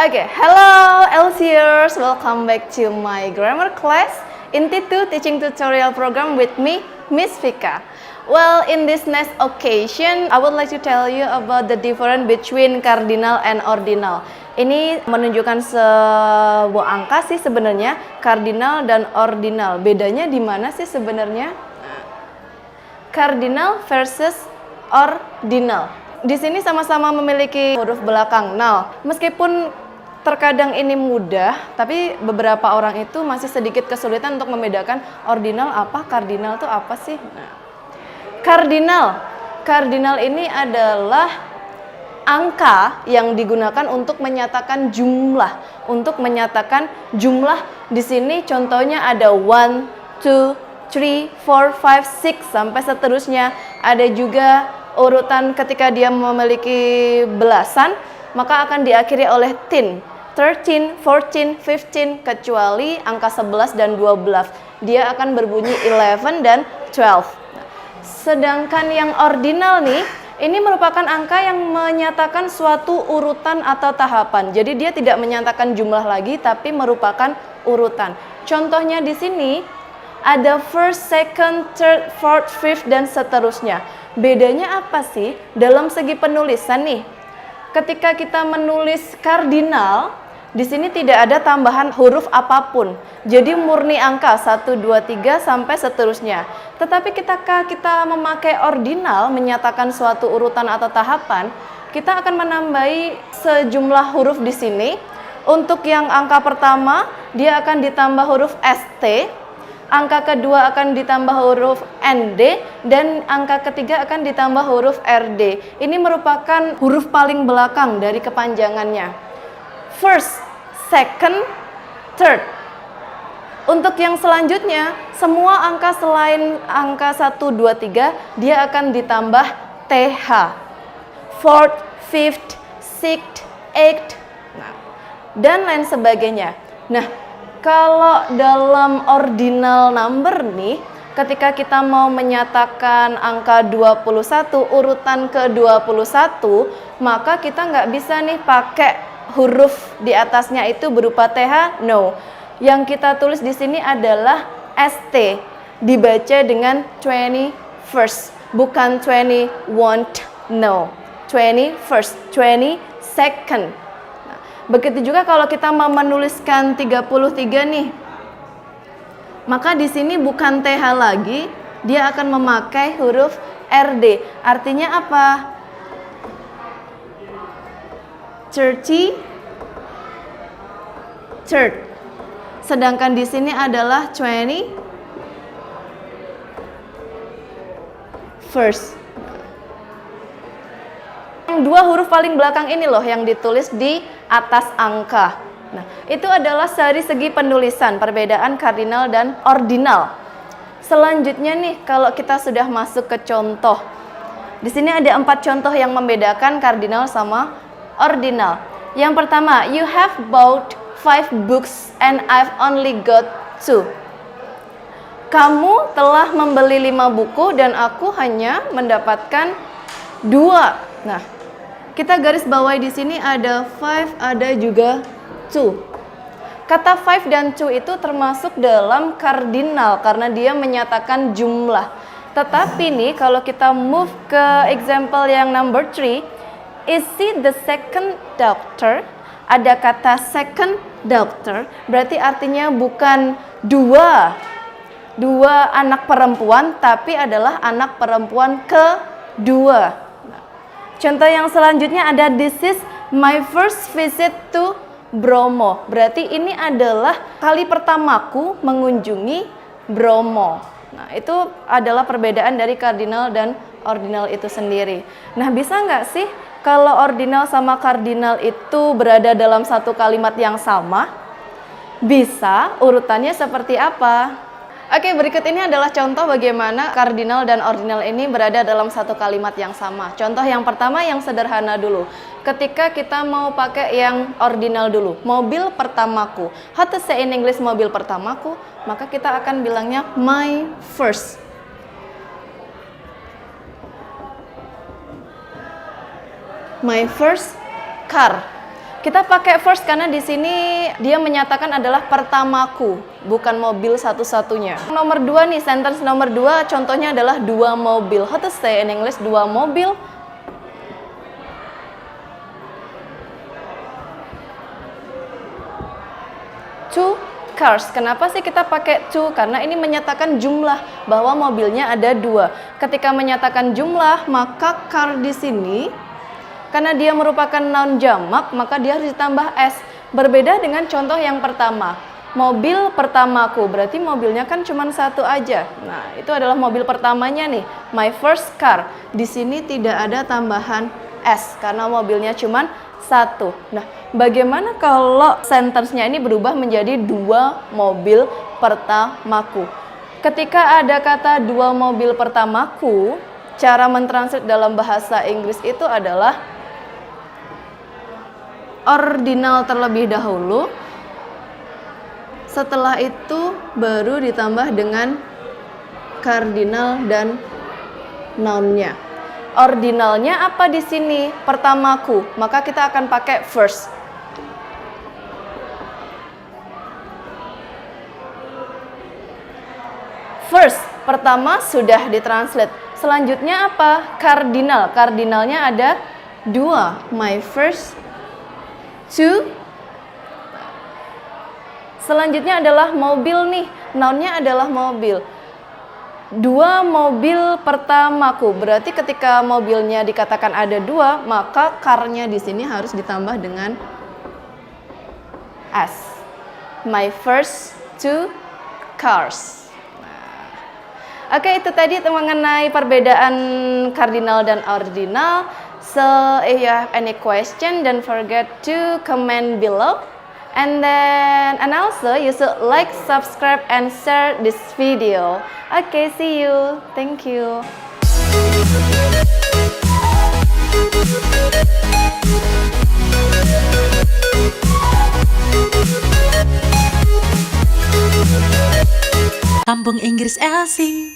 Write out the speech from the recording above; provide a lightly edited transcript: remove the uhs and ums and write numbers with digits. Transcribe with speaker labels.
Speaker 1: Okay, hello LCers, welcome back to my grammar class in T2 teaching tutorial program with me, Miss Vika. Well, in this next occasion, I would like to tell you about the difference between cardinal and ordinal. Ini menunjukkan sebuah angka sih sebenarnya, cardinal dan ordinal. Bedanya di mana sih sebenarnya? Cardinal versus ordinal. Di sini sama-sama memiliki huruf belakang null. Meskipun terkadang ini mudah, tapi beberapa orang itu masih sedikit kesulitan untuk membedakan ordinal apa, kardinal itu apa sih? Nah, kardinal ini adalah angka yang digunakan untuk menyatakan jumlah. Untuk menyatakan jumlah di sini contohnya ada 1, 2, 3, 4, 5, 6 sampai seterusnya. Ada juga urutan ketika dia memiliki belasan, maka akan diakhiri oleh 13, 14, 15, kecuali angka 11 dan 12. Dia akan berbunyi 11 dan 12. Sedangkan yang ordinal nih, ini merupakan angka yang menyatakan suatu urutan atau tahapan. Jadi dia tidak menyatakan jumlah lagi, tapi merupakan urutan. Contohnya di sini ada first, second, third, fourth, fifth, dan seterusnya. Bedanya apa sih dalam segi penulisan nih? Ketika kita menulis kardinal, di sini tidak ada tambahan huruf apapun. Jadi murni angka 1, 2, 3 sampai seterusnya. Tetapi ketika kita memakai ordinal menyatakan suatu urutan atau tahapan, kita akan menambahi sejumlah huruf di sini. Untuk yang angka pertama, dia akan ditambah huruf ST. Angka kedua akan ditambah huruf ND, dan angka ketiga akan ditambah huruf RD. Ini merupakan huruf paling belakang dari kepanjangannya. First, second, third. Untuk yang selanjutnya, semua angka selain angka 1, 2, 3, dia akan ditambah TH. Fourth, fifth, sixth, eighth, dan lain sebagainya. Nah, kalau dalam ordinal number nih, ketika kita mau menyatakan angka 21, urutan ke-21, maka kita nggak bisa nih pakai huruf di atasnya itu berupa TH, no. Yang kita tulis di sini adalah ST, dibaca dengan 21st, bukan 21, no. 21st, 22nd. Nah, begitu juga kalau kita mau menuliskan 33 nih, maka di sini bukan TH lagi, dia akan memakai huruf RD. Artinya apa? 30, third. Sedangkan di sini adalah 20, first. Yang dua huruf paling belakang ini loh yang ditulis di atas angka. Nah, itu adalah dari segi penulisan, perbedaan kardinal dan ordinal. Selanjutnya nih, kalau kita sudah masuk ke contoh. Di sini ada 4 contoh yang membedakan kardinal sama ordinal. Yang pertama, you have bought 5 books and I've only got 2. Kamu telah membeli 5 buku dan aku hanya mendapatkan 2. Nah, kita garis bawahi di sini ada 5, ada juga 2. Kata 5 dan 2 itu termasuk dalam kardinal karena dia menyatakan jumlah. Tetapi nih, kalau kita move ke example yang number 3, is he the second doctor? Ada kata second doctor, berarti artinya bukan dua anak perempuan, tapi adalah anak perempuan kedua. Contoh yang selanjutnya ada this is my first visit to Bromo. Berarti ini adalah kali pertamaku mengunjungi Bromo. Nah, itu adalah perbedaan dari kardinal dan ordinal itu sendiri. Nah, bisa nggak sih kalau ordinal sama kardinal itu berada dalam satu kalimat yang sama? Bisa, urutannya seperti apa? Oke, berikut ini adalah contoh bagaimana kardinal dan ordinal ini berada dalam satu kalimat yang sama. Contoh yang pertama yang sederhana dulu. Ketika kita mau pakai yang ordinal dulu, mobil pertamaku. How to say in English mobil pertamaku? Maka kita akan bilangnya my first. My first car. Kita pakai first karena di sini dia menyatakan adalah pertamaku, bukan mobil satu-satunya. Nomor 2 nih, sentence nomor 2 contohnya adalah dua mobil. How to say in English dua mobil? Two cars. Kenapa sih kita pakai two? Karena ini menyatakan jumlah, bahwa mobilnya ada dua. Ketika menyatakan jumlah, maka car di sini karena dia merupakan noun jamak, maka dia harus ditambah s. Berbeda dengan contoh yang pertama. Mobil pertamaku, berarti mobilnya kan cuma satu aja. Nah, itu adalah mobil pertamanya nih, my first car. Di sini tidak ada tambahan s karena mobilnya cuma satu. Nah, bagaimana kalau sentence-nya ini berubah menjadi dua mobil pertamaku? Ketika ada kata dua mobil pertamaku, cara mentranslate dalam bahasa Inggris itu adalah ordinal terlebih dahulu, setelah itu baru ditambah dengan kardinal dan noun-nya. Ordinalnya apa di sini? Pertamaku, maka kita akan pakai first. First, pertama sudah ditranslate. Selanjutnya apa? Kardinal. Kardinalnya ada dua. My first two. Selanjutnya adalah mobil nih. Noun-nya adalah mobil. Dua mobil pertamaku. Berarti ketika mobilnya dikatakan ada dua, maka car-nya di sini harus ditambah dengan s. My first two cars. Oke, itu tadi mengenai perbedaan kardinal dan ordinal. So, if you have any question, don't forget to comment below. And also you should like, subscribe, and share this video. Okay, see you. Thank you.
Speaker 2: Kampung Inggris Elsie.